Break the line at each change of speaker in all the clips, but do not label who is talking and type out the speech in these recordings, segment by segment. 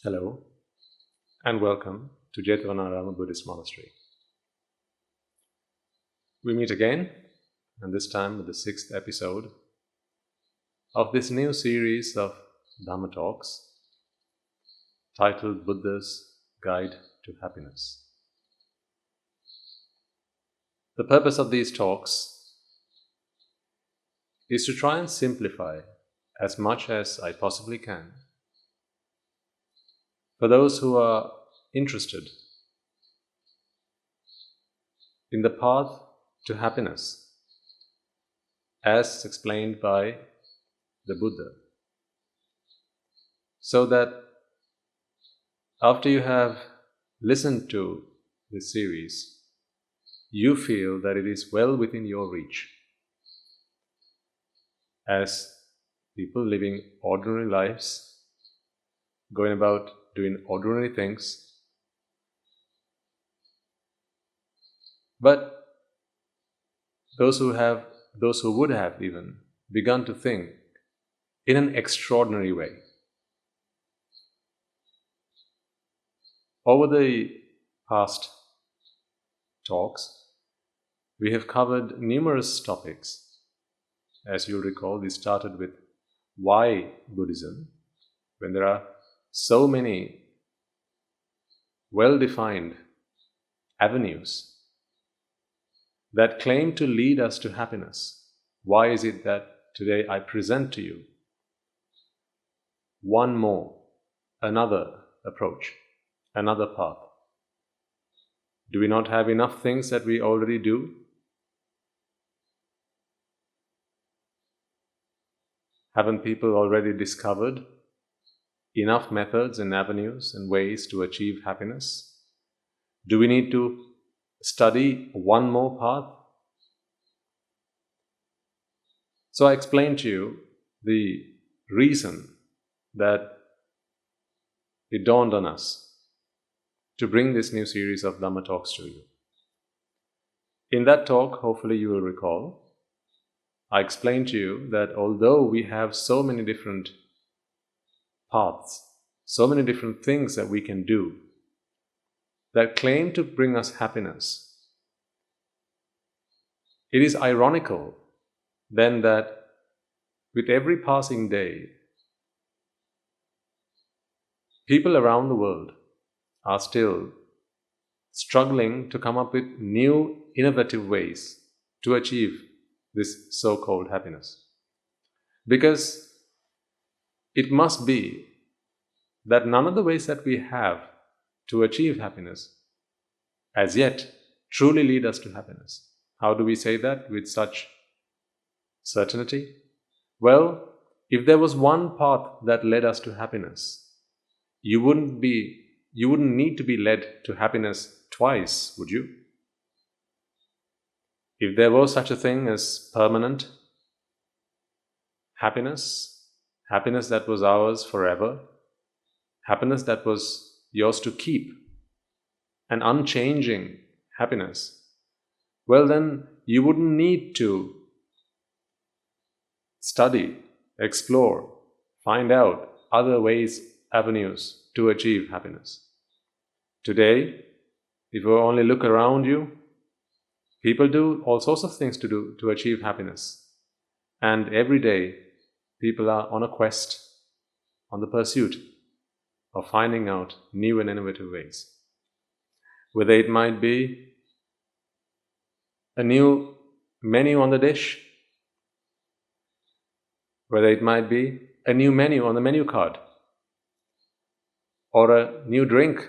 Hello and welcome to Jetvanarama Buddhist Monastery. We meet again, and this time with the 6th episode of this new series of Dhamma talks titled Buddha's Guide to Happiness. The purpose of these talks is to try and simplify as much as I possibly can for those who are interested in the path to happiness as explained by the Buddha, so that after you have listened to this series, you feel that it is well within your reach as people living ordinary lives, going about doing ordinary things, but those who would have even begun to think in an extraordinary way. Over the past talks, we have covered numerous topics. As you'll recall, we started with why Buddhism, when there are so many well-defined avenues that claim to lead us to happiness. Why is it that today I present to you one more, another approach, another path? Do we not have enough things that we already do? Haven't people already discovered enough methods and avenues and ways to achieve happiness? Do we need to study one more path? So I explained to you the reason that it dawned on us to bring this new series of Dhamma talks to you. In that talk, hopefully you will recall, I explained to you that although we have so many different paths, so many different things that we can do that claim to bring us happiness, it is ironical then that with every passing day, people around the world are still struggling to come up with new, innovative ways to achieve this so-called happiness. Because it must be that none of the ways that we have to achieve happiness as yet truly lead us to happiness. How do we say that with such certainty? Well, if there was one path that led us to happiness, you wouldn't need to be led to happiness twice, would you? If there was such a thing as permanent happiness that was ours forever, happiness that was yours to keep, an unchanging happiness, well then you wouldn't need to study, explore, find out other ways, avenues to achieve happiness. Today, if you only look around you, people do all sorts of things to achieve happiness. And every day, people are on a quest, on the pursuit of finding out new and innovative ways. Whether it might be a new menu on the dish, whether it might be a new menu on the menu card, or a new drink,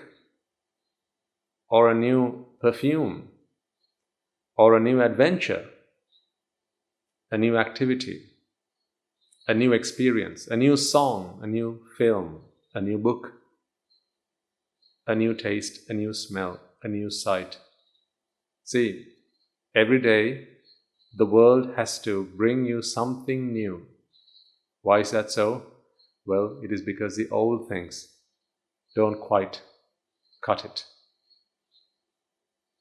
or a new perfume, or a new adventure, a new activity, a new experience, a new song, a new film, a new book, a new taste, a new smell, a new sight. See, every day the world has to bring you something new. Why is that so? Well, it is because the old things don't quite cut it.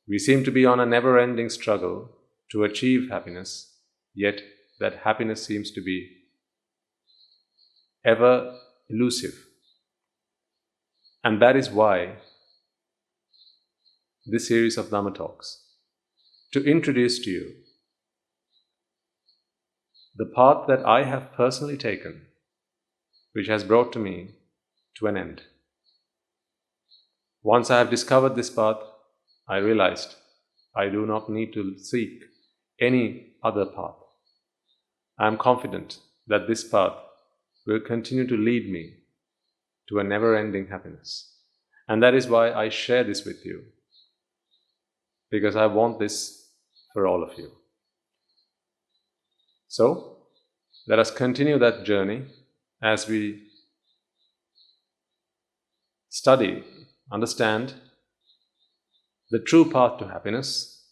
We seem to be on a never-ending struggle to achieve happiness, yet that happiness seems to be ever elusive. And that is why this series of Dhamma talks, to introduce to you the path that I have personally taken, which has brought to me to an end. Once I have discovered this path, I realized I do not need to seek any other path. I am confident that this path will continue to lead me to a never-ending happiness. And that is why I share this with you, because I want this for all of you. So, let us continue that journey as we study, understand the true path to happiness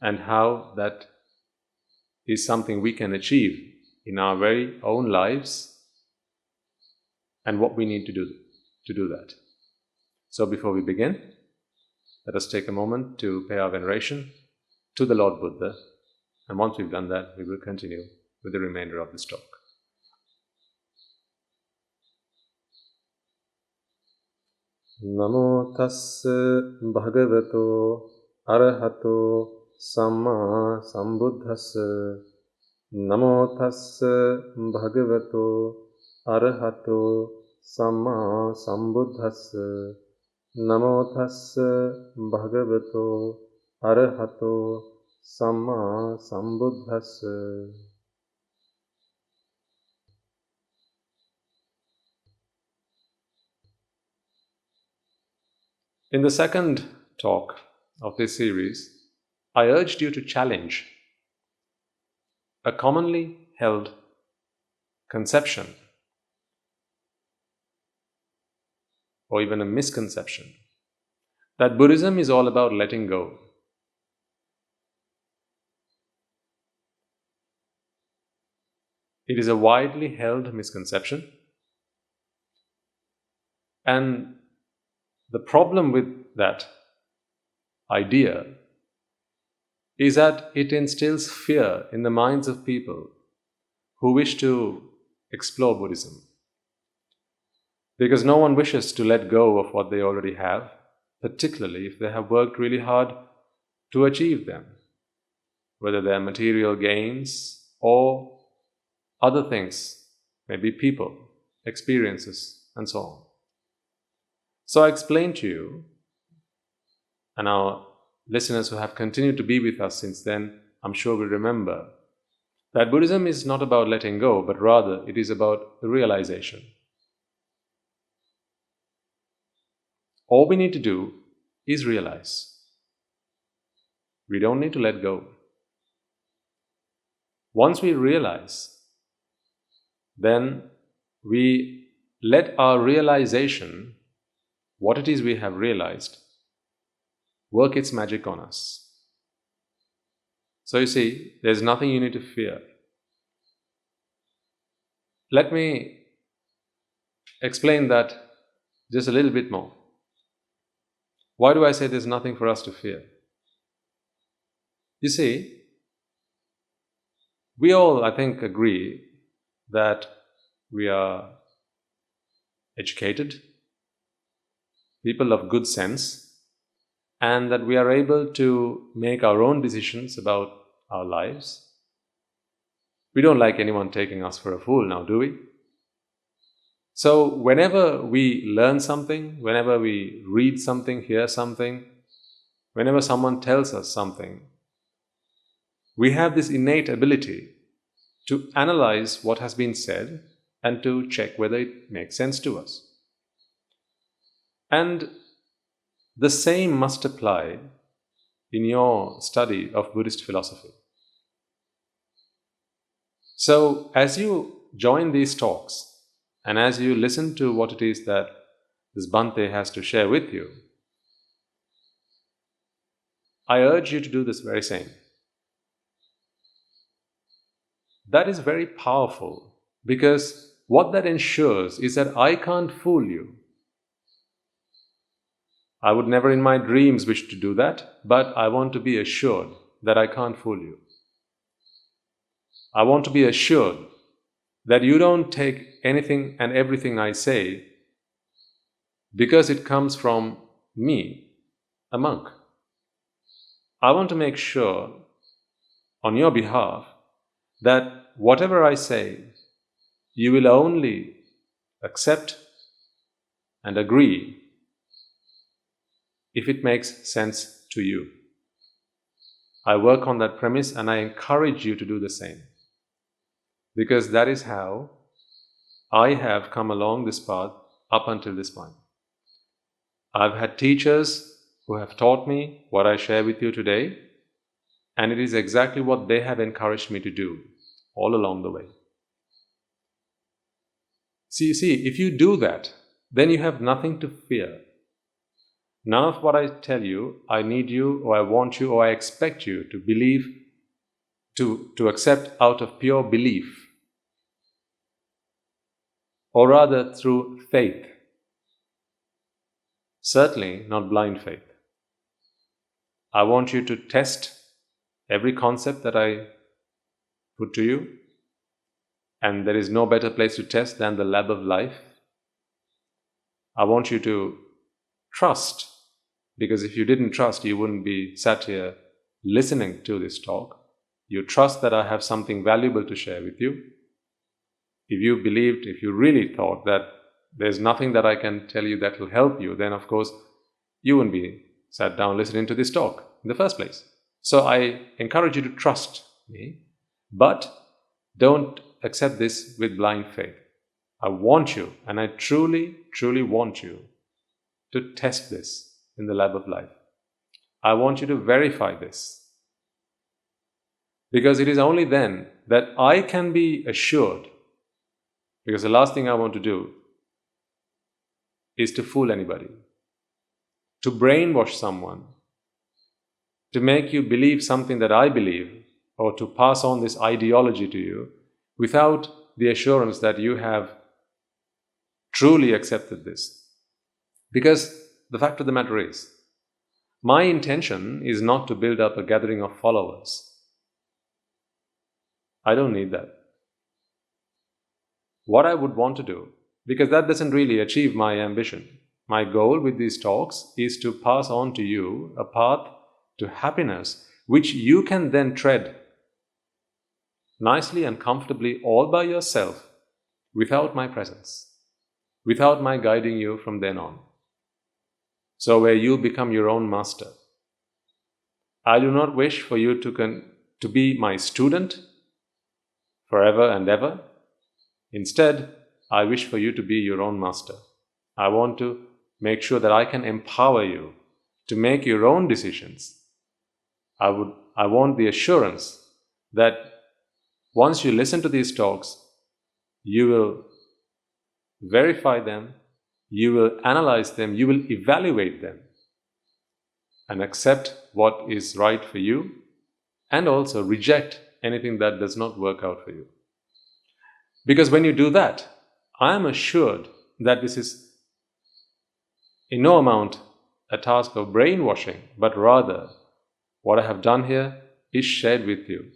and how that is something we can achieve in our very own lives and what we need to do that. So before we begin, let us take a moment to pay our veneration to the Lord Buddha, and once we've done that, we will continue with the remainder of this talk. Namo tassa bhagavato arahato samma sambuddhassa. Namo tassa bhagavato arahato samma sambuddhassa. Namo tassa bhagavato arahato samma sambuddhassa. In the second talk of this series, I urged you to challenge a commonly held conception or even a misconception that Buddhism is all about letting go. It is a widely held misconception, and the problem with that idea is that it instills fear in the minds of people who wish to explore Buddhism. Because no one wishes to let go of what they already have, particularly if they have worked really hard to achieve them, whether they are material gains or other things, maybe people, experiences, and so on. So I explained to you, and our listeners who have continued to be with us since then, I'm sure will remember, that Buddhism is not about letting go, but rather it is about the realization. All we need to do is realize. We don't need to let go. Once we realize, then we let our realization, what it is we have realized, work its magic on us. So you see, there's nothing you need to fear. Let me explain that just a little bit more. Why do I say there's nothing for us to fear? You see, we all, I think, agree that we are educated, people of good sense, and that we are able to make our own decisions about our lives. We don't like anyone taking us for a fool now, do we? So whenever we learn something, whenever we read something, hear something, whenever someone tells us something, we have this innate ability to analyze what has been said and to check whether it makes sense to us. And the same must apply in your study of Buddhist philosophy. So, as you join these talks and as you listen to what it is that this Bhante has to share with you, I urge you to do this very same. That is very powerful, because what that ensures is that I can't fool you. I would never in my dreams wish to do that, but I want to be assured that I can't fool you. I want to be assured that you don't take anything and everything I say because it comes from me, a monk. I want to make sure on your behalf that whatever I say, you will only accept and agree if it makes sense to you. I work on that premise and I encourage you to do the same, because that is how I have come along this path up until this point. I've had teachers who have taught me what I share with you today, and it is exactly what they have encouraged me to do all along the way. See, if you do that, then you have nothing to fear. None of what I tell you, I need you, or I want you, or I expect you to believe, to accept out of pure belief, or rather through faith. Certainly not blind faith. I want you to test every concept that I put to you, and there is no better place to test than the lab of life. I want you to trust, because if you didn't trust, you wouldn't be sat here listening to this talk. You trust that I have something valuable to share with you. If you believed, if you really thought that there's nothing that I can tell you that will help you, then of course you wouldn't be sat down listening to this talk in the first place. So I encourage you to trust me, but don't accept this with blind faith. I want you, and I truly, truly want you to test this in the lab of life. I want you to verify this, because it is only then that I can be assured, because the last thing I want to do is to fool anybody, to brainwash someone, to make you believe something that I believe, or to pass on this ideology to you without the assurance that you have truly accepted this. Because the fact of the matter is, my intention is not to build up a gathering of followers. I don't need that. What I would want to do, because that doesn't really achieve my ambition. My goal with these talks is to pass on to you a path to happiness, which you can then tread nicely and comfortably all by yourself, without my presence, without my guiding you from then on. So where you become your own master. I do not wish for you to be my student forever and ever. Instead, I wish for you to be your own master. I want to make sure that I can empower you to make your own decisions. I want the assurance that once you listen to these talks, you will verify them, you will analyze them, you will evaluate them, and accept what is right for you, and also reject anything that does not work out for you. Because when you do that, I am assured that this is in no amount a task of brainwashing, but rather what I have done here is shared with you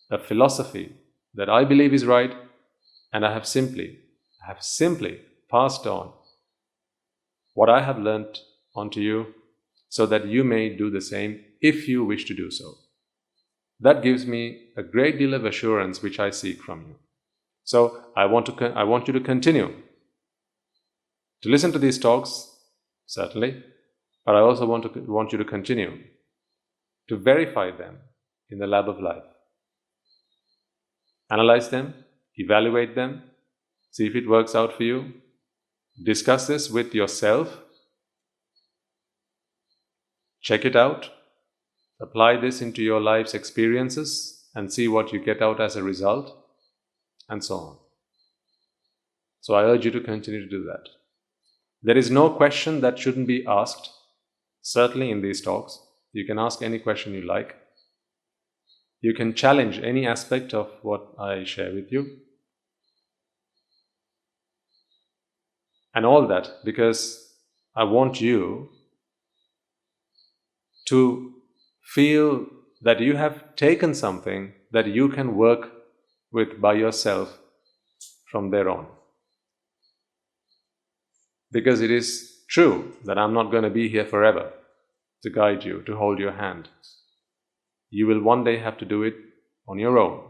a philosophy that I believe is right, and I have simply passed on what I have learnt onto you, so that you may do the same if you wish to do so. That gives me a great deal of assurance which I seek from you. So I want you to continue to listen to these talks, certainly, but I also want you to continue to verify them in the lab of life. Analyze them, evaluate them, see if it works out for you. Discuss this with yourself. Check it out. Apply this into your life's experiences and see what you get out as a result, and so on. So I urge you to continue to do that. There is no question that shouldn't be asked, certainly in these talks. You can ask any question you like. You can challenge any aspect of what I share with you. And all that because I want you to feel that you have taken something that you can work with by yourself from there on. Because it is true that I'm not going to be here forever to guide you, to hold your hand. You will one day have to do it on your own.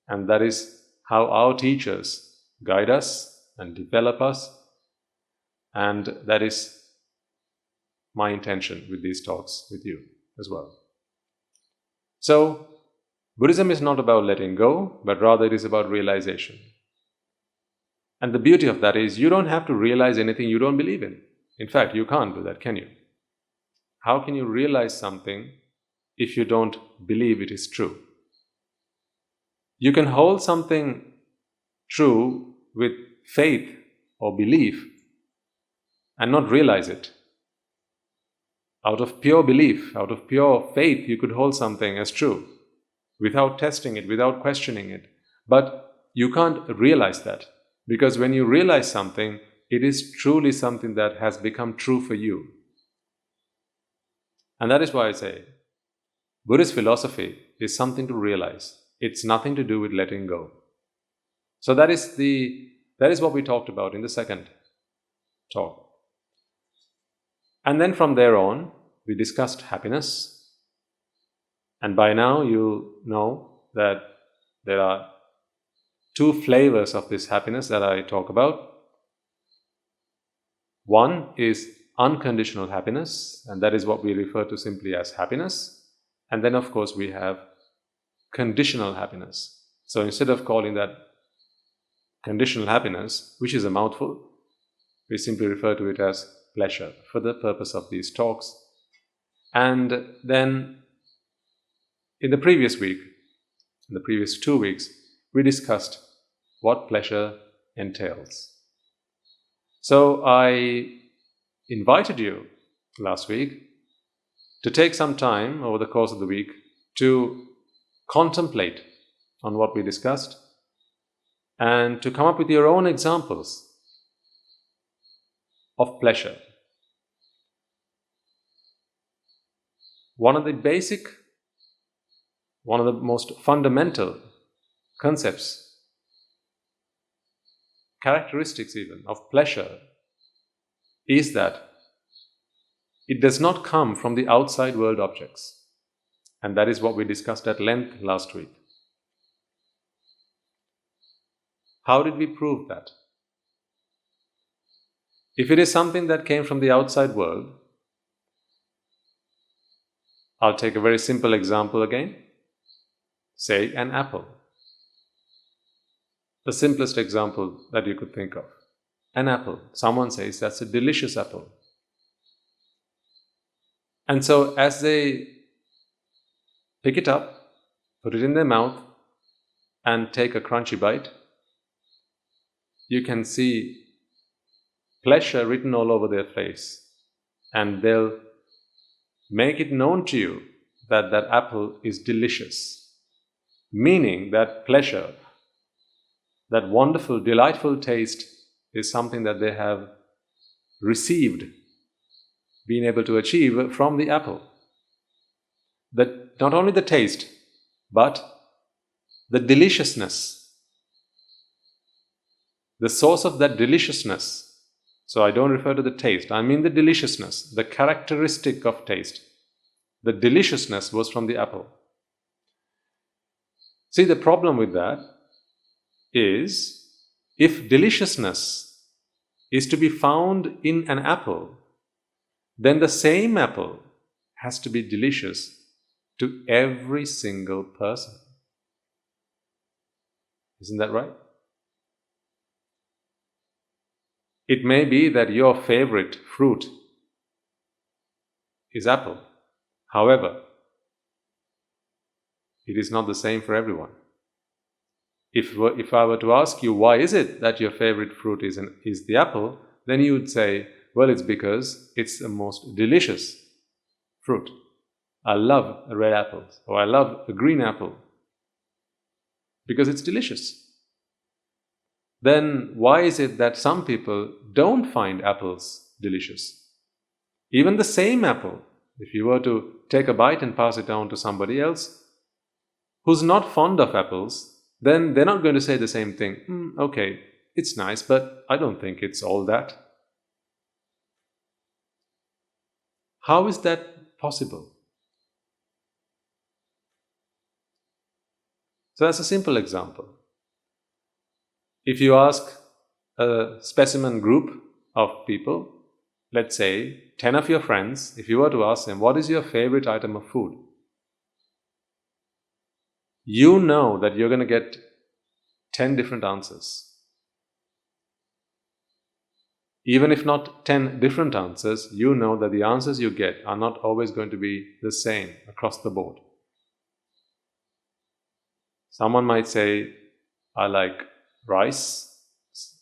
And that is how our teachers guide us and develop us. And that is my intention with these talks with you as well. So, Buddhism is not about letting go, but rather it is about realization. And the beauty of that is you don't have to realize anything you don't believe in. In fact, you can't do that, can you? How can you realize something if you don't believe it is true? You can hold something true with faith or belief and not realize it. Out of pure belief, out of pure faith, you could hold something as true without testing it, without questioning it. But you can't realize that, because when you realize something, it is truly something that has become true for you. And that is why I say, Buddhist philosophy is something to realize. It's nothing to do with letting go. So that is what we talked about in the second talk. And then from there on, we discussed happiness. And by now you know that there are two flavors of this happiness that I talk about. One is unconditional happiness, and that is what we refer to simply as happiness. And then, of course, we have conditional happiness. So instead of calling that conditional happiness, which is a mouthful, we simply refer to it as pleasure for the purpose of these talks. And then in the previous 2 weeks, we discussed what pleasure entails. So I invited you last week to take some time over the course of the week to contemplate on what we discussed and to come up with your own examples of pleasure. One of the most fundamental concepts, characteristics even, of pleasure is that it does not come from the outside world objects. And that is what we discussed at length last week. How did we prove that? If it is something that came from the outside world, I'll take a very simple example again. Say an apple. The simplest example that you could think of. An apple. Someone says that's a delicious apple. And so as they pick it up, put it in their mouth, and take a crunchy bite, you can see pleasure written all over their face. And they'll make it known to you that that apple is delicious. Meaning that pleasure, that wonderful, delightful taste is something that they have received, been able to achieve from the apple. That not only the taste, but the deliciousness, the source of that deliciousness. So I don't refer to the taste, I mean the deliciousness, the characteristic of taste. The deliciousness was from the apple. See, the problem with that is, if deliciousness is to be found in an apple, then the same apple has to be delicious to every single person. Isn't that right? It may be that your favorite fruit is apple. However, it is not the same for everyone. If I were to ask you, why is it that your favorite fruit is the apple, then you would say, well, it's because it's the most delicious fruit. I love a red apple, or I love a green apple, because it's delicious. Then why is it that some people don't find apples delicious? Even the same apple, if you were to take a bite and pass it down to somebody else who's not fond of apples, then they're not going to say the same thing. Okay, it's nice, but I don't think it's all that. How is that possible? So that's a simple example. If you ask a specimen group of people, let's say 10 of your friends, if you were to ask them, what is your favorite item of food? You know that you're going to get 10 different answers. Even if not 10 different answers, you know that the answers you get are not always going to be the same across the board. Someone might say, I like rice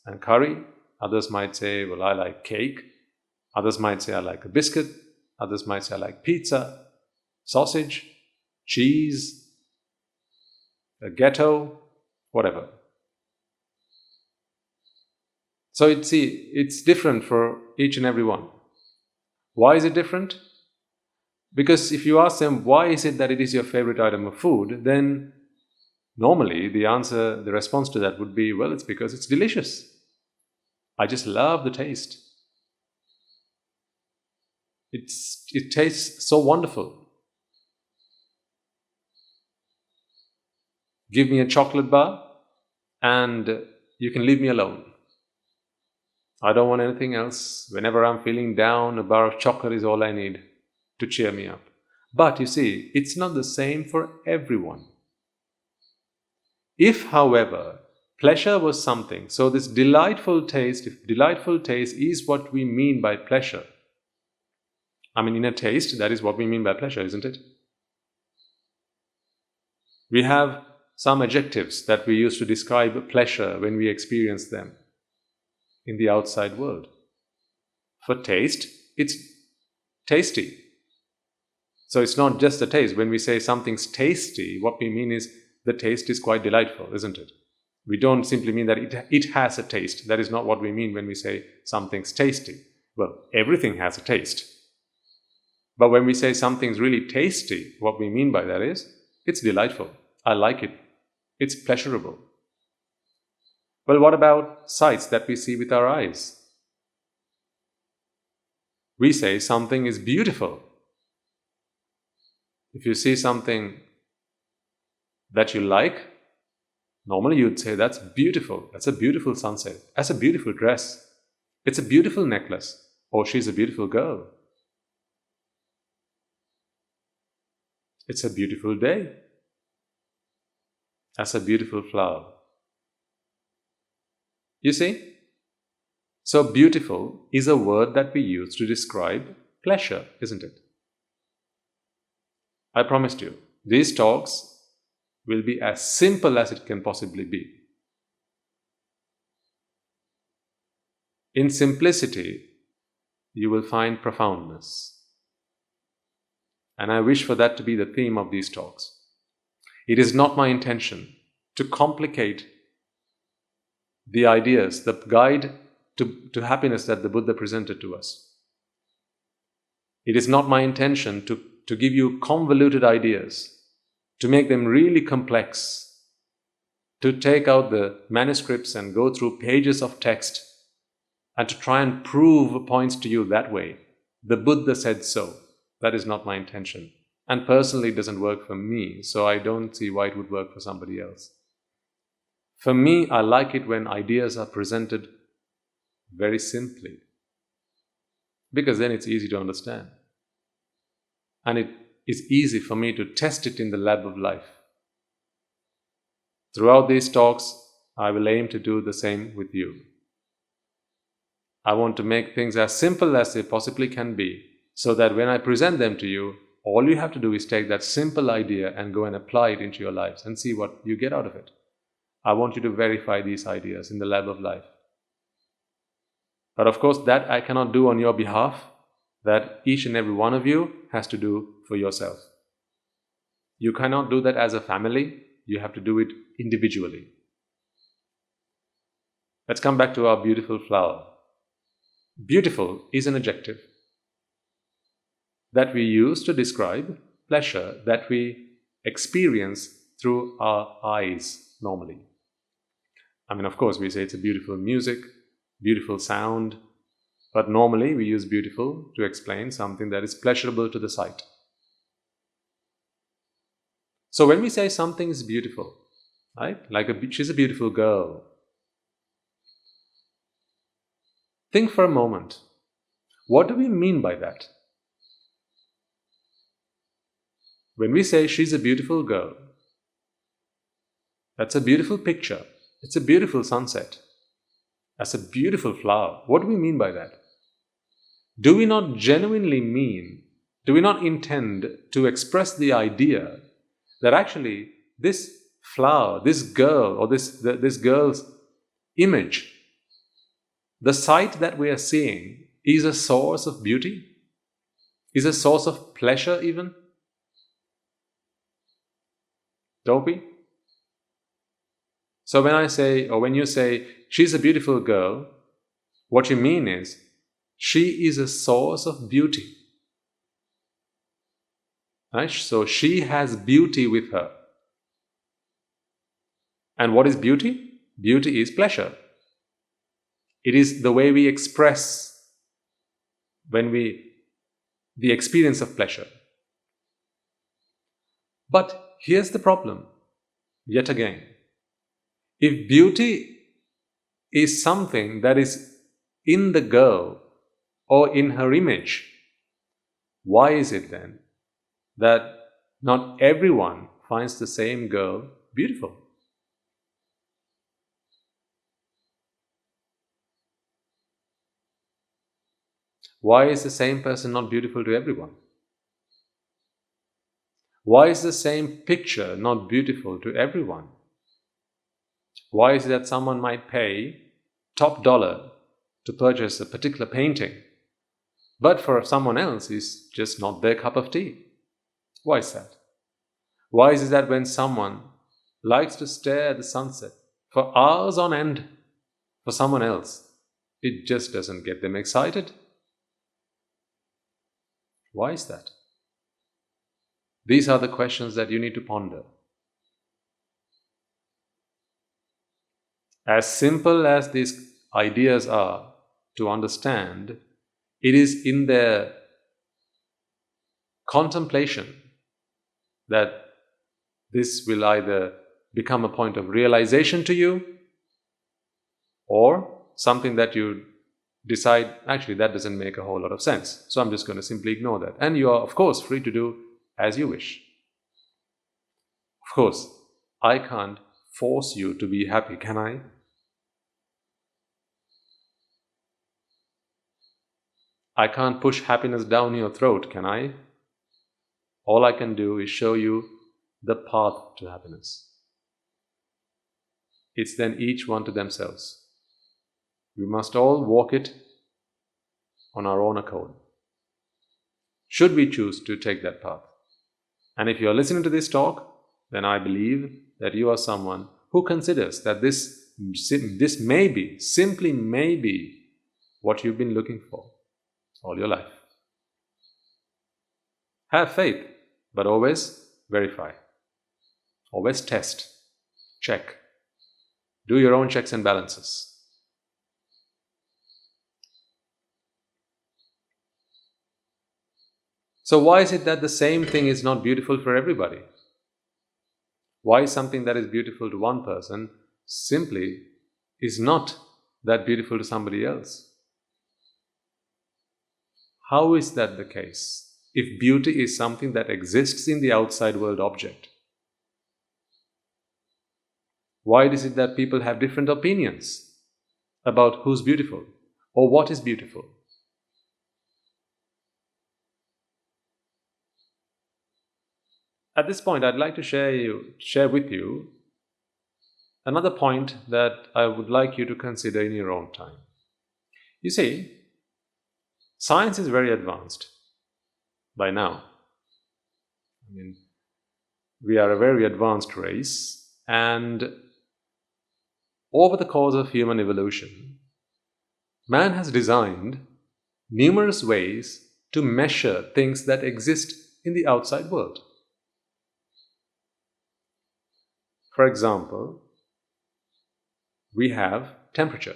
and curry. Others might say, well, I like cake. Others might say, I like a biscuit. Others might say, I like pizza, sausage, cheese, a ghetto, whatever. So it's different for each and every one. Why is it different? Because if you ask them, why is it that it is your favorite item of food, then normally the response to that would be, well, it's because it's delicious. I just love the taste. It tastes so wonderful. Give me a chocolate bar and you can leave me alone. I don't want anything else. Whenever I'm feeling down, a bar of chocolate is all I need to cheer me up. But you see, it's not the same for everyone. If, however, pleasure was something, so this delightful taste, if delightful taste is what we mean by pleasure, I mean, in a taste, that is what we mean by pleasure, isn't it? We have some adjectives that we use to describe pleasure when we experience them in the outside world. For taste, it's tasty. So it's not just the taste. When we say something's tasty, what we mean is the taste is quite delightful, isn't it? We don't simply mean that it has a taste. That is not what we mean when we say something's tasty. Well, everything has a taste. But when we say something's really tasty, what we mean by that is it's delightful. I like it. It's pleasurable. Well, what about sights that we see with our eyes? We say something is beautiful. If you see something that you like, normally you'd say, that's beautiful. That's a beautiful sunset. That's a beautiful dress. It's a beautiful necklace. Or she's a beautiful girl. It's a beautiful day. That's a beautiful flower. You see? So beautiful is a word that we use to describe pleasure, isn't it? I promised you, these talks will be as simple as it can possibly be. In simplicity, you will find profoundness. And I wish for that to be the theme of these talks. It is not my intention to complicate the ideas, the guide to happiness that the Buddha presented to us. It is not my intention to give you convoluted ideas, to make them really complex, to take out the manuscripts and go through pages of text and to try and prove points to you that way. The Buddha said so. That is not my intention. And personally, it doesn't work for me, so I don't see why it would work for somebody else. For me, I like it when ideas are presented very simply, because then it's easy to understand. And it is easy for me to test it in the lab of life. Throughout these talks, I will aim to do the same with you. I want to make things as simple as they possibly can be, so that when I present them to you, all you have to do is take that simple idea and go and apply it into your lives and see what you get out of it. I want you to verify these ideas in the lab of life. But of course, that I cannot do on your behalf. That each and every one of you has to do for yourself. You cannot do that as a family. You have to do it individually. Let's come back to our beautiful flower. Beautiful is an adjective that we use to describe pleasure that we experience through our eyes normally. I mean, of course, we say it's a beautiful music, beautiful sound, But normally we use beautiful to explain something that is pleasurable to the sight. So when we say something is beautiful, right? Like she's a beautiful girl. Think for a moment. What do we mean by that? When we say she's a beautiful girl, that's a beautiful picture. It's a beautiful sunset. That's a beautiful flower. What do we mean by that? Do we not genuinely mean, do we not intend to express the idea that actually this flower, this girl, or this girl's image, the sight that we are seeing is a source of beauty? Is a source of pleasure even? Don't we? So when I say, or when you say, she's a beautiful girl, what you mean is, she is a source of beauty. Right? So she has beauty with her. And what is beauty? Beauty is pleasure. It is the way we express the experience of pleasure. But here's the problem, yet again. If beauty is something that is in the girl or in her image, why is it then that not everyone finds the same girl beautiful? Why is the same person not beautiful to everyone? Why is the same picture not beautiful to everyone? Why is it that someone might pay top dollar to purchase a particular painting, but for someone else it's just not their cup of tea? Why is that? Why is it that when someone likes to stare at the sunset for hours on end, for someone else, it just doesn't get them excited? Why is that? These are the questions that you need to ponder. As simple as these ideas are to understand, it is in their contemplation that this will either become a point of realization to you or something that you decide, actually that doesn't make a whole lot of sense, so I'm just going to simply ignore that. And you are, of course, free to do as you wish. Of course, I can't force you to be happy, can I? I can't push happiness down your throat, can I? All I can do is show you the path to happiness. It's then each one to themselves. We must all walk it on our own accord, should we choose to take that path. And if you are listening to this talk, then I believe that you are someone who considers that this may be, simply may be, what you've been looking for all your life. Have faith, but always verify. Always test, check. Do your own checks and balances. So why is it that the same thing is not beautiful for everybody? Why is something that is beautiful to one person simply is not that beautiful to somebody else? How is that the case? If beauty is something that exists in the outside world object, why is it that people have different opinions about who's beautiful or what is beautiful? At this point, I'd like to share with you another point that I would like you to consider in your own time. You see, science is very advanced by now. I mean, we are a very advanced race, and over the course of human evolution, man has designed numerous ways to measure things that exist in the outside world. For example, we have temperature.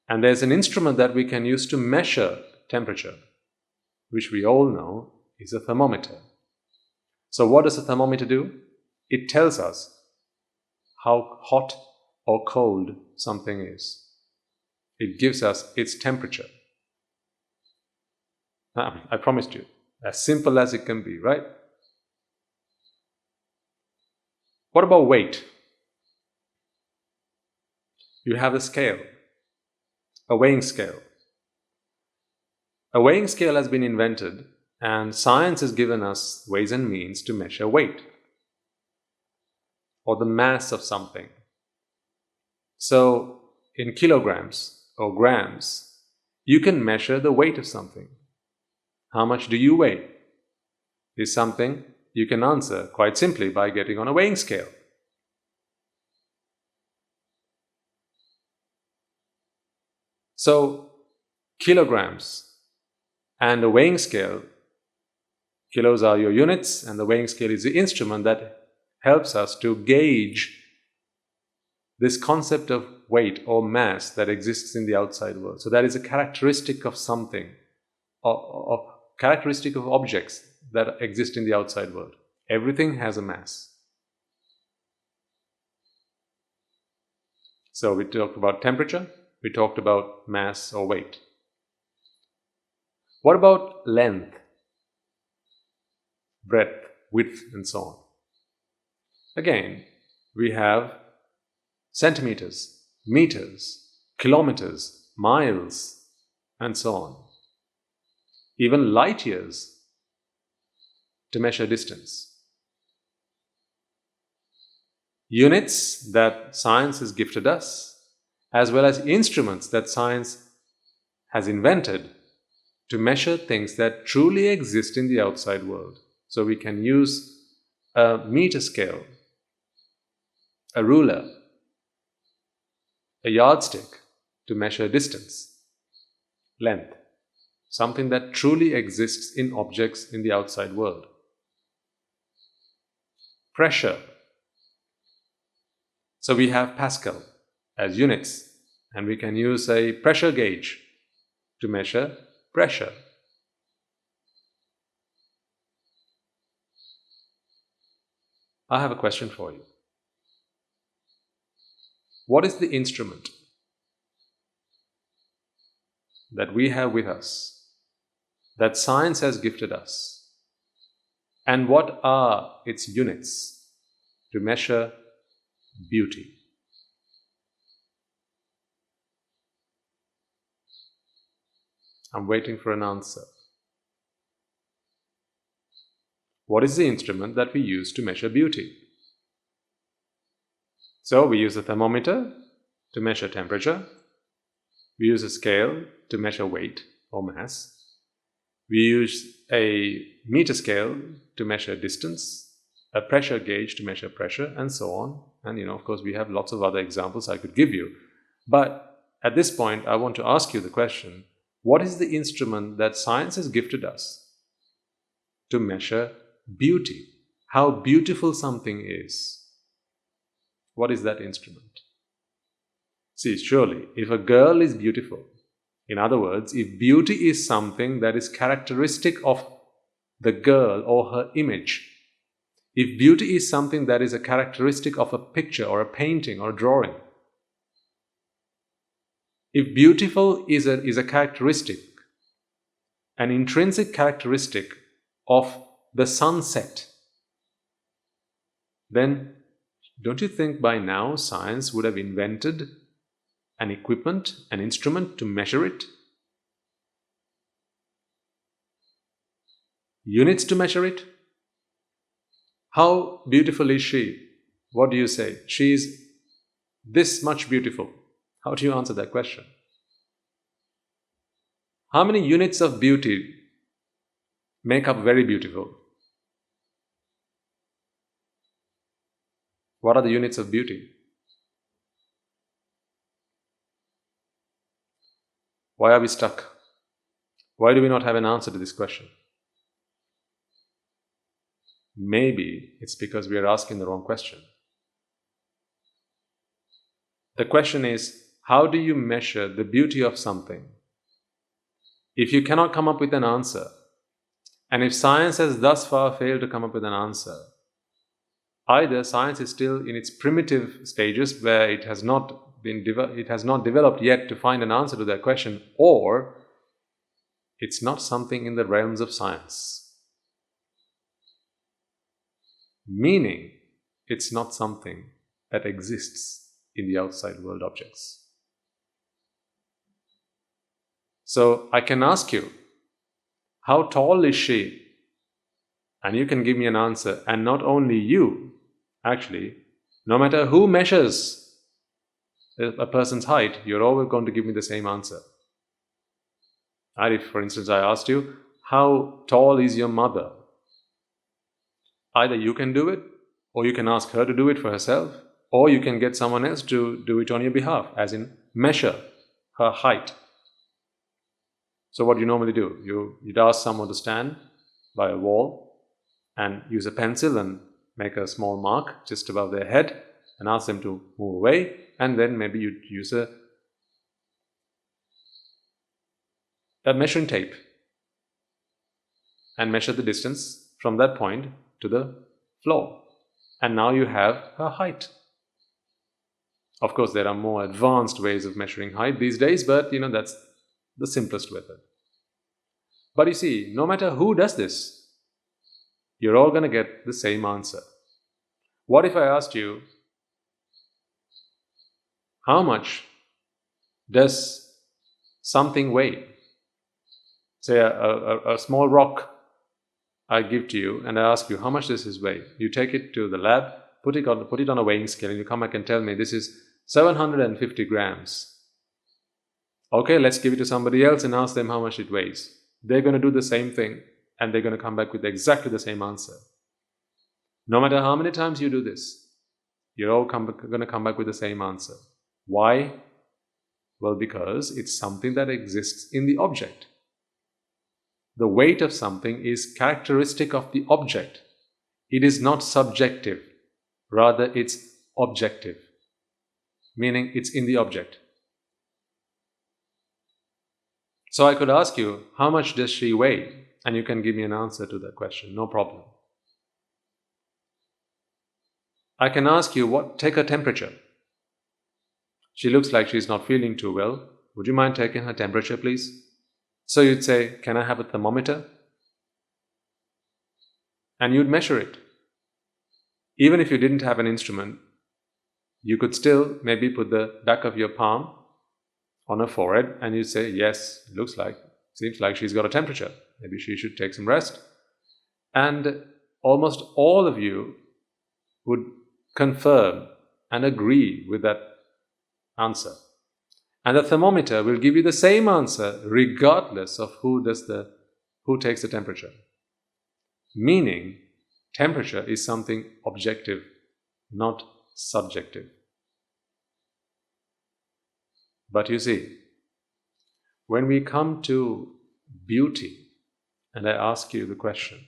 And there's an instrument that we can use to measure temperature, which we all know is a thermometer. So what does a thermometer do? It tells us how hot or cold something is. It gives us its temperature. I promised you, as simple as it can be, right? What about weight? You have a scale, a weighing scale. A weighing scale has been invented, and science has given us ways and means to measure weight or the mass of something. So, in kilograms or grams, you can measure the weight of something. How much do you weigh? Is something you can answer quite simply by getting on a weighing scale. So, kilograms and a weighing scale, kilos are your units and the weighing scale is the instrument that helps us to gauge this concept of weight or mass that exists in the outside world. So that is a characteristic of something, of characteristic of objects that exist in the outside world. Everything has a mass. So we talked about temperature, we talked about mass or weight. What about length, breadth, width, and so on? Again, we have centimeters, meters, kilometers, miles, and so on. Even light years to measure distance. Units that science has gifted us, as well as instruments that science has invented to measure things that truly exist in the outside world. So we can use a meter scale, a ruler, a yardstick to measure distance, length, something that truly exists in objects in the outside world. Pressure. So we have Pascal as units, and we can use a pressure gauge to measure pressure. I have a question for you. What is the instrument that we have with us, that science has gifted us, and what are its units to measure beauty? I'm waiting for an answer. What is the instrument that we use to measure beauty? So we use a thermometer to measure temperature. We use a scale to measure weight or mass. We use a meter scale to measure distance, a pressure gauge to measure pressure, and so on. And of course, we have lots of other examples I could give you. But at this point, I want to ask you the question, what is the instrument that science has gifted us to measure beauty? How beautiful something is. What is that instrument? See, surely, if a girl is beautiful, in other words, if beauty is something that is characteristic of the girl or her image, if beauty is something that is a characteristic of a picture or a painting or a drawing, if beautiful is a characteristic, an intrinsic characteristic of the sunset, then don't you think by now science would have invented an equipment, an instrument to measure it? Units to measure it? How beautiful is she? What do you say? She is this much beautiful. How do you answer that question? How many units of beauty make up very beautiful? What are the units of beauty? Why are we stuck? Why do we not have an answer to this question? Maybe it's because we are asking the wrong question. The question is, how do you measure the beauty of something if you cannot come up with an answer? And if science has thus far failed to come up with an answer, either science is still in its primitive stages where it has not developed yet to find an answer to that question, or it's not something in the realms of science. Meaning, it's not something that exists in the outside world objects. So I can ask you, how tall is she? And you can give me an answer. And not only you, actually, no matter who measures a person's height, you're always going to give me the same answer. And if, for instance, I asked you, how tall is your mother? Either you can do it, or you can ask her to do it for herself, or you can get someone else to do it on your behalf, as in measure her height. So what do you normally do? You'd ask someone to stand by a wall and use a pencil and make a small mark just above their head and ask them to move away, and then maybe you'd use a measuring tape and measure the distance from that point to the floor. And now you have her height. Of course, there are more advanced ways of measuring height these days, but that's the simplest method. But you see, no matter who does this, you're all going to get the same answer. What if I asked you, how much does something weigh? Say a small rock I give to you, and I ask you, how much does this weigh? You take it to the lab, put it on a weighing scale, and you come back and tell me this is 750 grams. Okay, let's give it to somebody else and ask them how much it weighs. They're going to do the same thing, and they're going to come back with exactly the same answer. No matter how many times you do this, you're all going to come back with the same answer. Why? Well, because it's something that exists in the object. The weight of something is characteristic of the object. It is not subjective. Rather, it's objective. Meaning, it's in the object. So I could ask you, how much does she weigh? And you can give me an answer to that question, no problem. I can ask you, take her temperature. She looks like she's not feeling too well. Would you mind taking her temperature, please? So you'd say, can I have a thermometer? And you'd measure it. Even if you didn't have an instrument, you could still maybe put the back of your palm on her forehead and you'd say, yes, seems like she's got a temperature. Maybe she should take some rest. And almost all of you would confirm and agree with that answer. And the thermometer will give you the same answer regardless of who takes the temperature. Meaning, temperature is something objective, not subjective. But you see, when we come to beauty, and I ask you the question,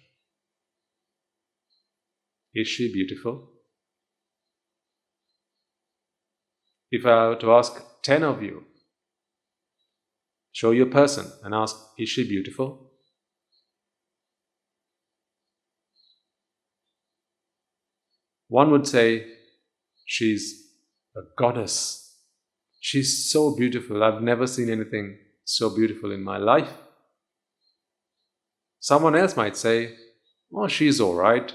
is she beautiful? If I were to ask 10 of you, show you a person and ask, is she beautiful? One would say, she's a goddess. She's so beautiful. I've never seen anything so beautiful in my life. Someone else might say, oh, she's all right.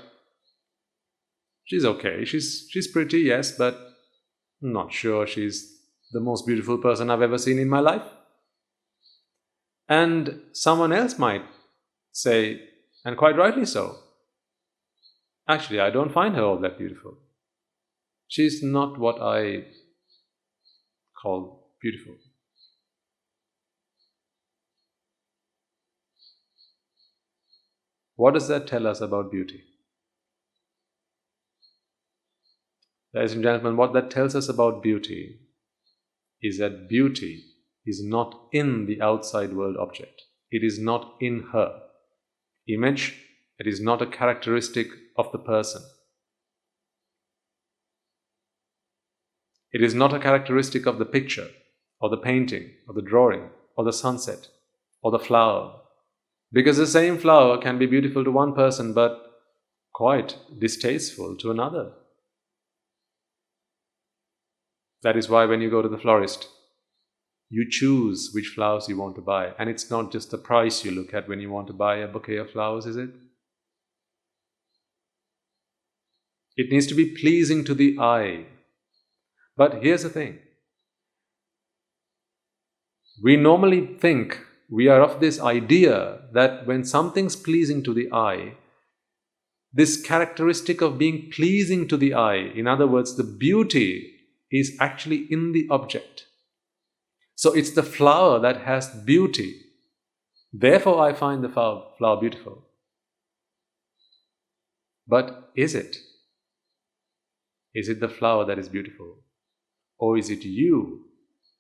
She's okay. She's pretty, yes, but I'm not sure she's the most beautiful person I've ever seen in my life. And someone else might say, and quite rightly so, actually, I don't find her all that beautiful. She's not what I call beautiful. What does that tell us about beauty? Ladies and gentlemen, what that tells us about beauty is that beauty is not in the outside world object. It is not in her image. It is not a characteristic of the person. It is not a characteristic of the picture. or the painting, or the drawing, or the sunset, or the flower. Because the same flower can be beautiful to one person but quite distasteful to another. That is why when you go to the florist, you choose which flowers you want to buy. And it's not just the price you look at when you want to buy a bouquet of flowers, is it? It needs to be pleasing to the eye. But here's the thing. We normally think, we are of this idea that when something's pleasing to the eye, this characteristic of being pleasing to the eye, in other words, the beauty, is actually in the object. So it's the flower that has beauty. Therefore, I find the flower beautiful. But is it? Is it the flower that is beautiful? Or is it you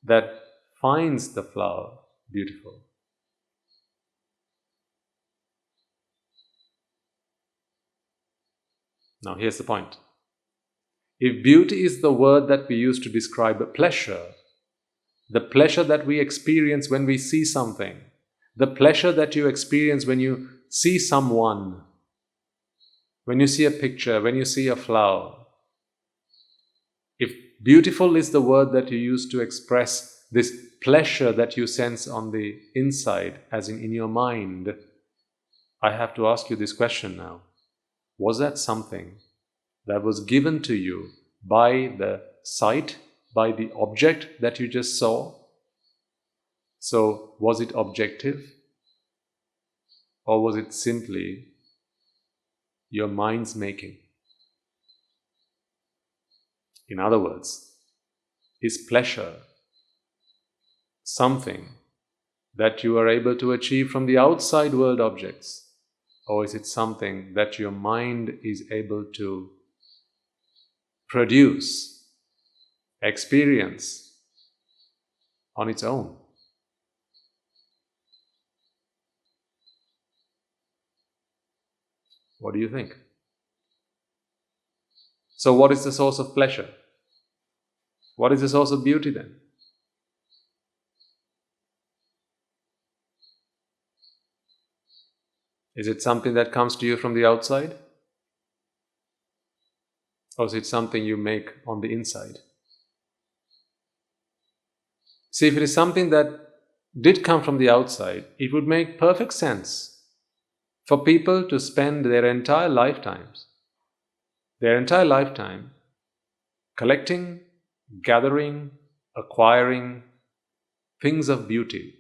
that finds the flower beautiful? Now here's the point. If beauty is the word that we use to describe pleasure, the pleasure that we experience when we see something, the pleasure that you experience when you see someone, when you see a picture, when you see a flower, if beautiful is the word that you use to express this pleasure that you sense on the inside, as in your mind, I have to ask you this question now. Was that something that was given to you by the sight, by the object that you just saw? So, was it objective? Or was it simply your mind's making? In other words, is pleasure something that you are able to achieve from the outside world objects? Or is it something that your mind is able to produce, experience on its own? What do you think? So what is the source of pleasure? What is the source of beauty then? Is it something that comes to you from the outside? Or is it something you make on the inside? See, if it is something that did come from the outside, it would make perfect sense for people to spend their entire lifetime collecting, gathering, acquiring things of beauty.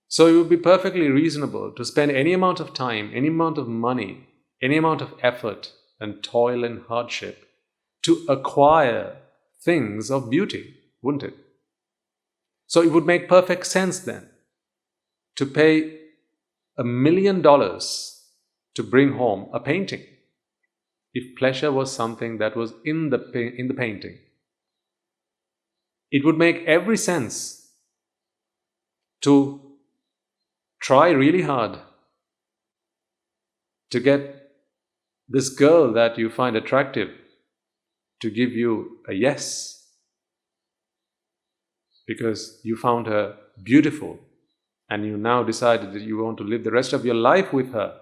So it would be perfectly reasonable to spend any amount of time, any amount of money, any amount of effort and toil and hardship to acquire things of beauty, wouldn't it? So it would make perfect sense then to pay $1 million to bring home a painting, if pleasure was something that was in the painting. It would make every sense to try really hard to get this girl that you find attractive to give you a yes, because you found her beautiful and you now decided that you want to live the rest of your life with her.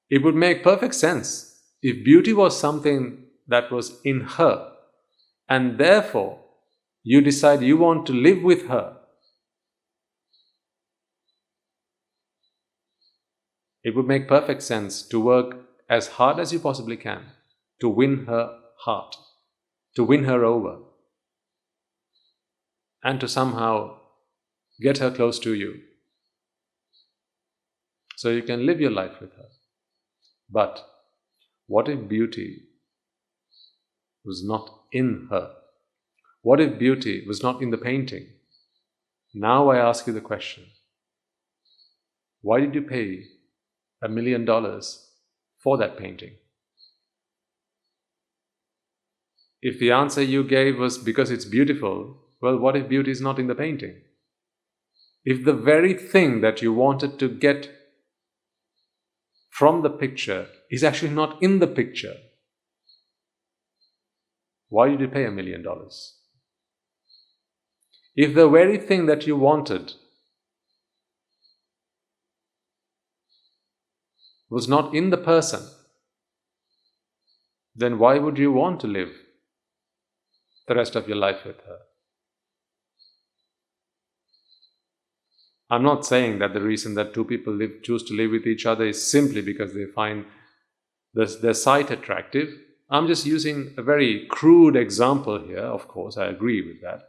It would make perfect sense if beauty was something that was in her and therefore you decide you want to live with her. It would make perfect sense to work as hard as you possibly can to win her heart, to win her over, and to somehow get her close to you so you can live your life with her. But what if beauty was not in her? What if beauty was not in the painting? Now I ask you the question, why did you pay $1 million for that painting? If the answer you gave was because it's beautiful, well, what if beauty is not in the painting? If the very thing that you wanted to get from the picture is actually not in the picture, why did you pay $1 million? If the very thing that you wanted was not in the person, then why would you want to live the rest of your life with her? I'm not saying that the reason that two people choose to live with each other is simply because they find their sight attractive. I'm just using a very crude example here. Of course, I agree with that.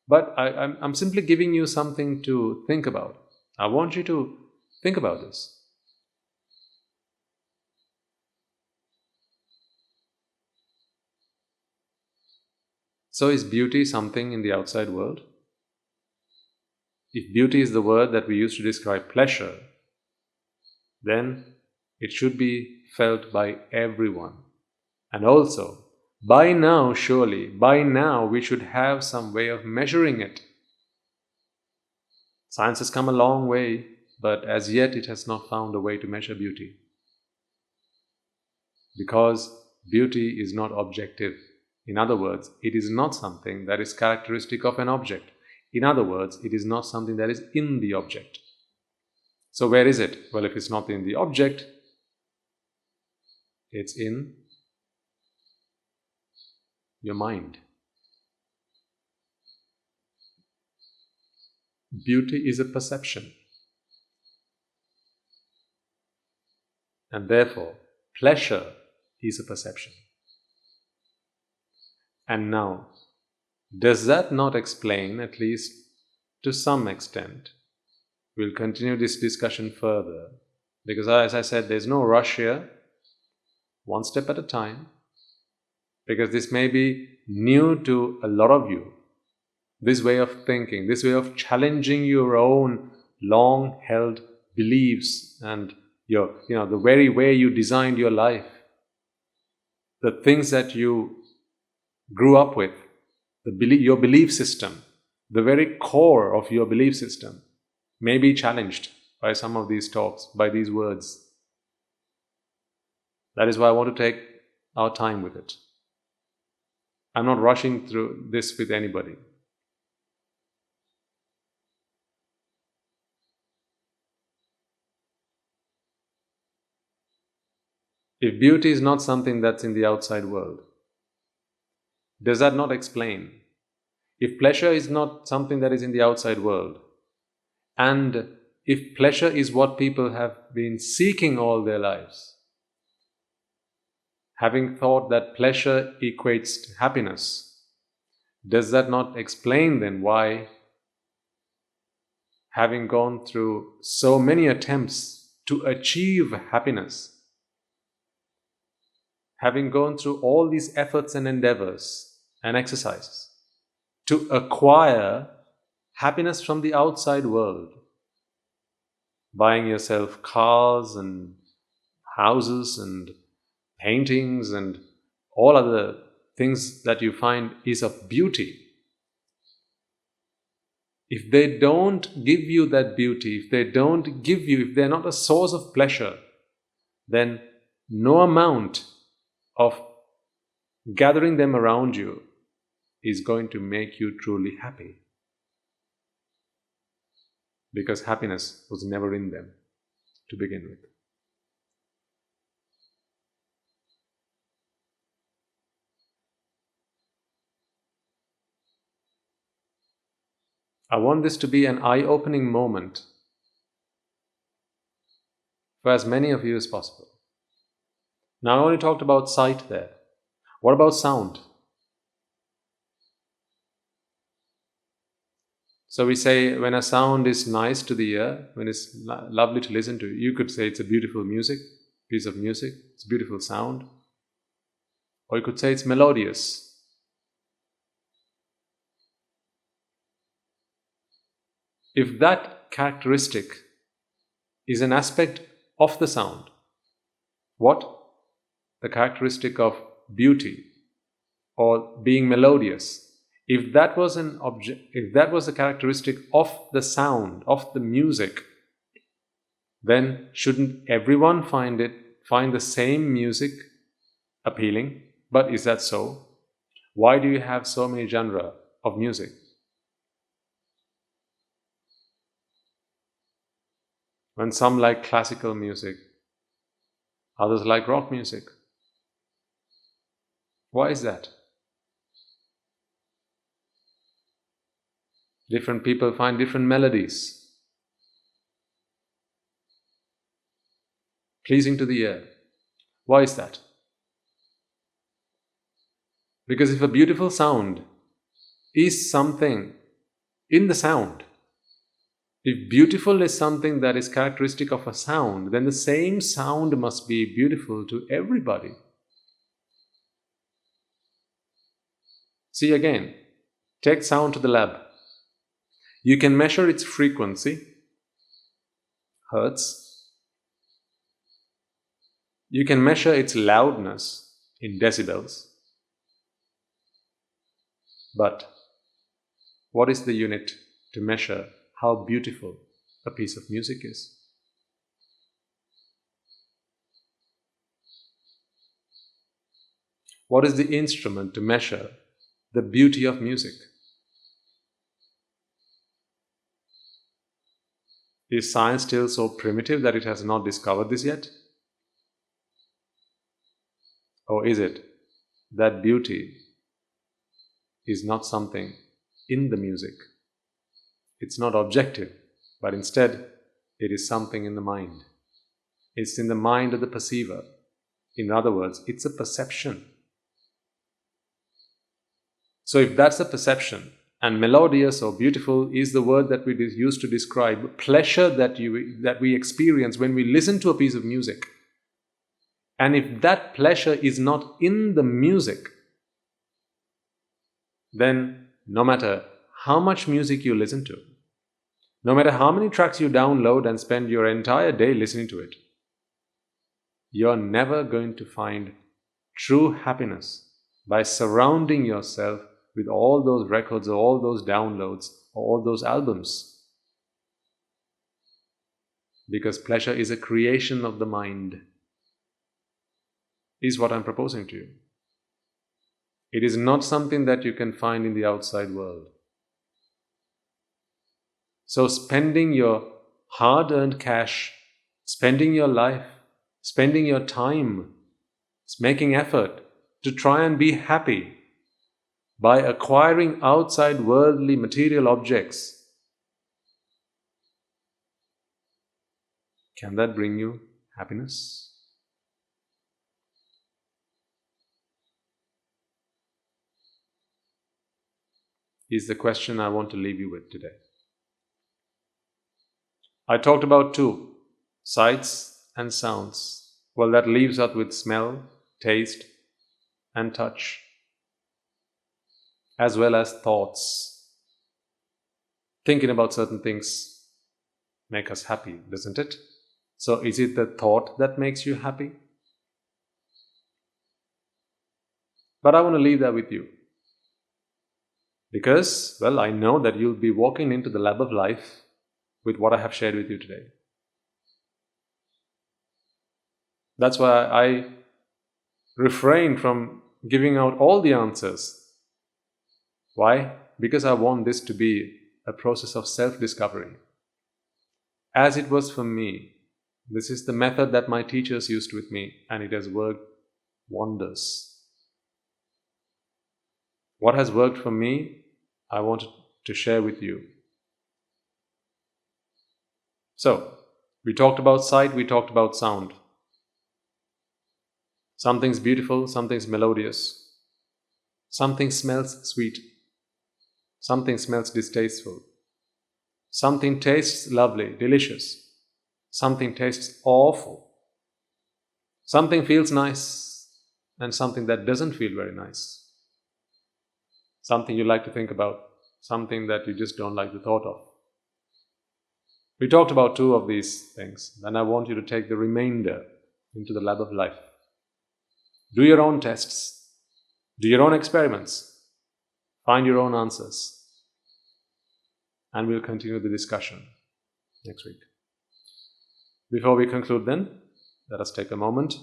But I'm simply giving you something to think about. I want you to think about this. So is beauty something in the outside world? If beauty is the word that we use to describe pleasure, then it should be felt by everyone. And also, by now, surely, by now we should have some way of measuring it. Science has come a long way, but as yet it has not found a way to measure beauty. Because beauty is not objective. In other words, it is not something that is characteristic of an object. In other words, it is not something that is in the object. So where is it? Well, if it's not in the object, it's in your mind. Beauty is a perception. And therefore, pleasure is a perception. And now, does that not explain, at least to some extent? We'll continue this discussion further, because as I said, there's no rush here, one step at a time, because this may be new to a lot of you, this way of thinking, this way of challenging your own long-held beliefs and the very way you designed your life, the things that you grew up with, your belief system, the very core of your belief system may be challenged by some of these talks, by these words. That is why I want to take our time with it. I'm not rushing through this with anybody. If beauty is not something that's in the outside world, does that not explain? If pleasure is not something that is in the outside world, and if pleasure is what people have been seeking all their lives, having thought that pleasure equates to happiness, does that not explain then why, having gone through so many attempts to achieve happiness, having gone through all these efforts and endeavours and exercises to acquire happiness from the outside world, buying yourself cars and houses and paintings and all other things that you find is of beauty, if they don't give you that beauty, if they're not a source of pleasure, then no amount of gathering them around you is going to make you truly happy. Because happiness was never in them to begin with. I want this to be an eye-opening moment for as many of you as possible. Now I only talked about sight there. What about sound? So we say when a sound is nice to the ear, when it's lovely to listen to, you could say it's a beautiful piece of music, it's a beautiful sound. Or you could say it's melodious. If that characteristic is an aspect of the sound, what? The characteristic of beauty or being melodious. If that was a characteristic of the sound, of the music, then shouldn't everyone find the same music appealing? But is that so? Why do you have so many genres of music? when some like classical music, others like rock music. Why is that? Different people find different melodies pleasing to the ear. Why is that? Because if a beautiful sound is something in the sound, if beautiful is something that is characteristic of a sound, then the same sound must be beautiful to everybody. See again, take sound to the lab. You can measure its frequency, hertz. You can measure its loudness in decibels. But what is the unit to measure how beautiful a piece of music is? What is the instrument to measure the beauty of music? Is science still so primitive that it has not discovered this yet? Or is it that beauty is not something in the music? It's not objective, but instead it is something in the mind. It's in the mind of the perceiver. In other words, it's a perception. So if that's a perception, and melodious or beautiful is the word that we use to describe pleasure that we experience when we listen to a piece of music, and if that pleasure is not in the music, then no matter how much music you listen to, no matter how many tracks you download and spend your entire day listening to it, you're never going to find true happiness by surrounding yourself with all those records or all those downloads or all those albums. Because pleasure is a creation of the mind, is what I'm proposing to you. It is not something that you can find in the outside world. So spending your hard-earned cash, spending your life, spending your time, making effort to try and be happy by acquiring outside worldly material objects, can that bring you happiness? Is the question I want to leave you with today. I talked about two, sights and sounds. Well, that leaves us with smell, taste, and touch, as well as thoughts. Thinking about certain things make us happy, doesn't it? So is it the thought that makes you happy? But I want to leave that with you. Because, well, I know that you'll be walking into the lab of life with what I have shared with you today. That's why I refrain from giving out all the answers. Why? Because I want this to be a process of self-discovery. As it was for me, this is the method that my teachers used with me, and it has worked wonders. What has worked for me, I want to share with you. So, we talked about sight, we talked about sound. Something's beautiful, something's melodious. Something smells sweet. Something smells distasteful. Something tastes lovely, delicious. Something tastes awful. Something feels nice, and something that doesn't feel very nice. Something you like to think about, something that you just don't like the thought of. We talked about two of these things, and I want you to take the remainder into the lab of life. Do your own tests. Do your own experiments. Find your own answers. And we'll continue the discussion next week. Before we conclude then, let us take a moment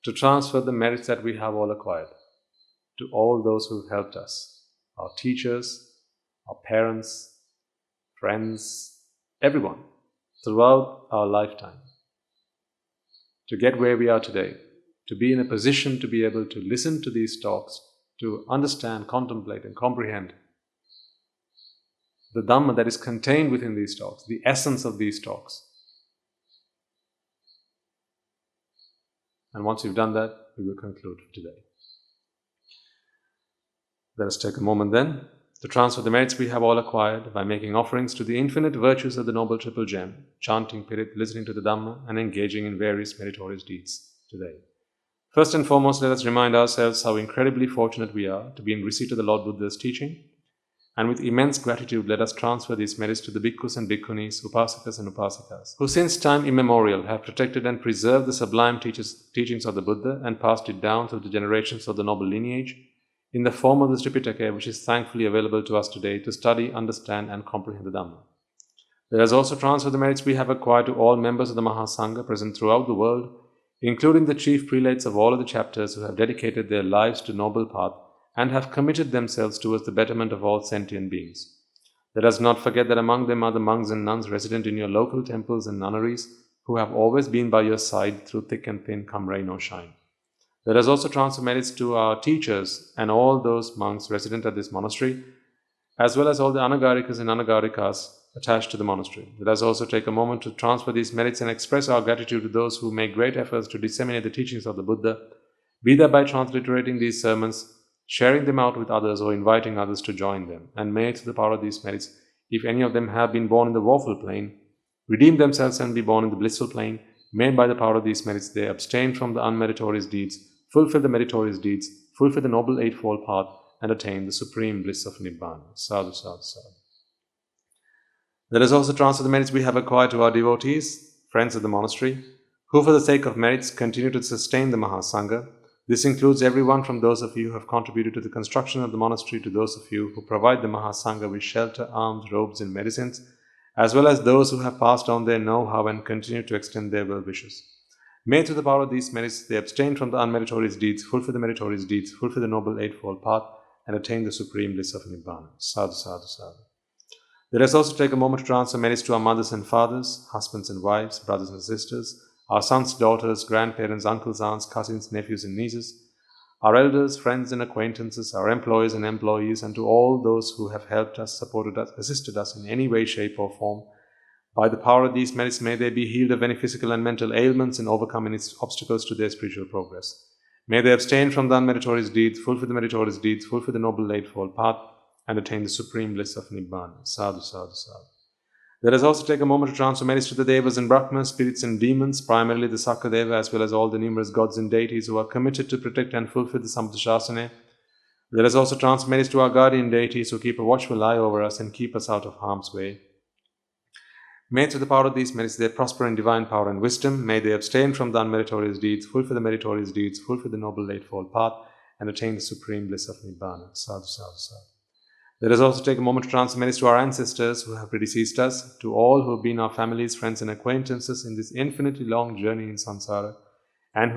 to transfer the merits that we have all acquired to all those who helped us, our teachers, our parents, friends, everyone. throughout our lifetime to get where we are today, to be in a position to be able to listen to these talks, to understand, contemplate and comprehend the Dhamma that is contained within these talks, the essence of these talks. And once we've done that, we will conclude for today. Let us take a moment then to transfer the merits we have all acquired by making offerings to the infinite virtues of the Noble Triple Gem, chanting Pirit, listening to the Dhamma and engaging in various meritorious deeds today. First and foremost, let us remind ourselves how incredibly fortunate we are to be in receipt of the Lord Buddha's teaching, and with immense gratitude let us transfer these merits to the bhikkhus and bhikkhunis, upasakas and upasikas, who since time immemorial have protected and preserved the sublime teachings of the Buddha and passed it down through the generations of the noble lineage in the form of the Tripitaka, which is thankfully available to us today to study, understand and comprehend the Dhamma. Let us also transfer the merits we have acquired to all members of the Mahasangha present throughout the world, including the chief prelates of all of the chapters who have dedicated their lives to noble path and have committed themselves towards the betterment of all sentient beings. Let us not forget that among them are the monks and nuns resident in your local temples and nunneries who have always been by your side through thick and thin, come rain or shine. Let us also transfer merits to our teachers and all those monks resident at this monastery, as well as all the anagarikas and anagarikas attached to the monastery. Let us also take a moment to transfer these merits and express our gratitude to those who make great efforts to disseminate the teachings of the Buddha, be that by transliterating these sermons, sharing them out with others or inviting others to join them. And may, through the power of these merits, if any of them have been born in the woeful plane, redeem themselves and be born in the blissful plane, may by the power of these merits they abstain from the unmeritorious deeds, fulfill the meritorious deeds, fulfill the noble eightfold path, and attain the supreme bliss of Nibbana. Sadhu, sadhu, sadhu. Let us also transfer the merits we have acquired to our devotees, friends of the monastery, who for the sake of merits continue to sustain the Mahasangha. This includes everyone from those of you who have contributed to the construction of the monastery to those of you who provide the Mahasangha with shelter, alms, robes and medicines, as well as those who have passed on their know-how and continue to extend their well-wishes. May through the power of these merits they abstain from the unmeritorious deeds, fulfill the meritorious deeds, fulfill the noble eightfold path, and attain the supreme bliss of Nibbana. Sadhu, sadhu, sadhu. Let us also take a moment to transfer merits to our mothers and fathers, husbands and wives, brothers and sisters, our sons, daughters, grandparents, uncles, aunts, cousins, nephews and nieces, our elders, friends and acquaintances, our employers and employees, and to all those who have helped us, supported us, assisted us in any way, shape or form. By the power of these merits, may they be healed of any physical and mental ailments and overcome any obstacles to their spiritual progress. May they abstain from the unmeritorious deeds, fulfill the meritorious deeds, fulfill the noble eightfold path, and attain the supreme bliss of Nibbana. Sadhu, sadhu, sadhu. Let us also take a moment to transfer merits to the Devas and Brahmas, spirits and demons, primarily the Sakadeva, as well as all the numerous gods and deities who are committed to protect and fulfill the Sambuddhashasana. Let us also transfer merits to our guardian deities who keep a watchful eye over us and keep us out of harm's way. May through the power of these merits they prosper in divine power and wisdom. May they abstain from the unmeritorious deeds, fulfill the meritorious deeds, fulfill the noble eightfold path, and attain the supreme bliss of Nibbana. Sadhu, sadhu, sadhu. Let us also take a moment to transfer merits to our ancestors who have predeceased us, to all who have been our families, friends and acquaintances in this infinitely long journey in samsara, and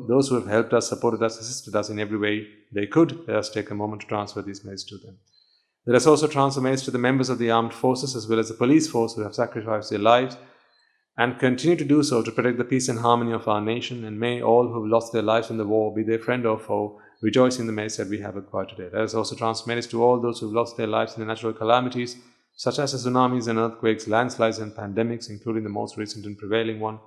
those who have helped us, supported us, assisted us in every way they could. Let us take a moment to transfer these merits to them. Let us also transfer merits to the members of the armed forces as well as the police force who have sacrificed their lives and continue to do so to protect the peace and harmony of our nation. And may all who have lost their lives in the war, be they friend or foe, rejoice in the merits that we have acquired today. Let us also transfer merits to all those who have lost their lives in the natural calamities, such as the tsunamis and earthquakes, landslides and pandemics, including the most recent and prevailing one,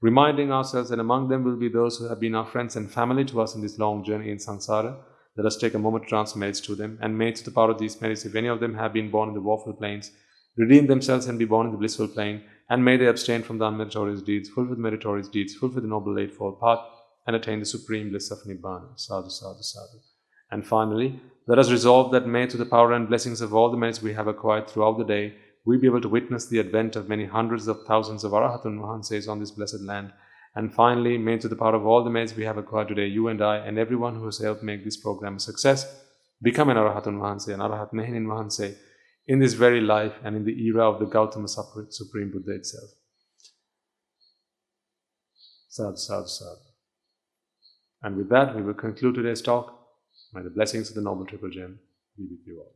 reminding ourselves that among them will be those who have been our friends and family to us in this long journey in samsara. Let us take a moment to transfer merits to them, and may to the power of these merits, if any of them have been born in the woeful planes, redeem themselves and be born in the blissful plane, and may they abstain from the unmeritorious deeds, fulfill the meritorious deeds, fulfill the noble eightfold path, and attain the supreme bliss of Nibbana. Sadhu, sadhu, sadhu. And finally, let us resolve that may to the power and blessings of all the merits we have acquired throughout the day, we be able to witness the advent of many hundreds of thousands of Arahatun Mahanses on this blessed land. And finally, may to the power of all the merits we have acquired today, you and I and everyone who has helped make this program a success, become an Arahatun Mahanse, an Arahat Mehinin Mahanse, in this very life and in the era of the Gautama Supreme Buddha itself. Sadhu, sadhu, sadhu. And with that, we will conclude today's talk. May the blessings of the Noble Triple Gem be with you all.